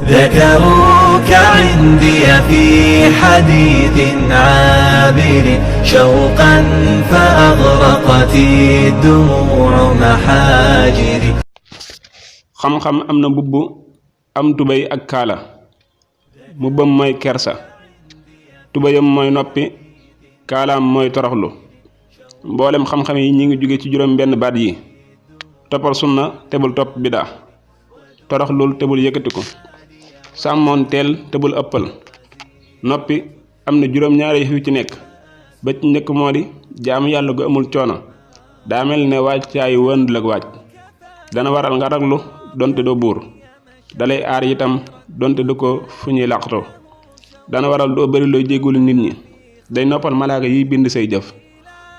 ذكروك عندي في حديث عابر شوقا فأغرقت الدموع محاجري. xam-xam am na mbubb am tubéy ak kaala. mbubbam mooy kersa, tubéyam mooy noppi, kaalaam mooy toroxlu. mboolem xam-xam yi ñi ngi jóge ci juróom benn baat yi: toppal sunna te bul topp bidaa, toroxlul te bul yëkkatiku, sàmmoon teel te bul ëppal. noppi am na juróom ñaari yëf yu ci nekk. ba ci njëkk moo di jaamu yàlla gu amul coono, daa mel ne waajtaayu wëndul ak waaj. dana waral nga raglu donte doo buur, dalay aar itam donte du ko fu ñuy làqatoo. dana waral doo bari looy jéggulu nit ñi, day noppal malaaka yiy bind say jëf,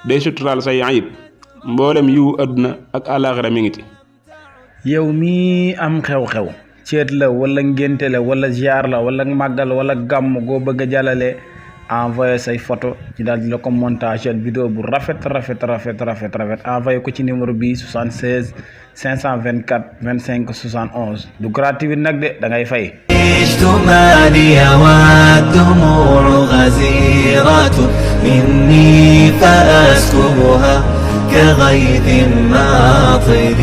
day suturaal say ayib. mboolem yiwu àdduna ak àllaaxira mi ngi ci. yow mii am xew-xew, ceet la wala ngénte la wala ziar la wala màggal wala gàmm goo bëgg a jàllale, envoyé say photo ci daal di la ko montage vidéo bu rafet envoyé ko ci numéro bi 76 524 25 71. du gratuit nag de da ngay fay. اجتمالي والدموع غزيرة مني فأسكبها كغيث ماطر.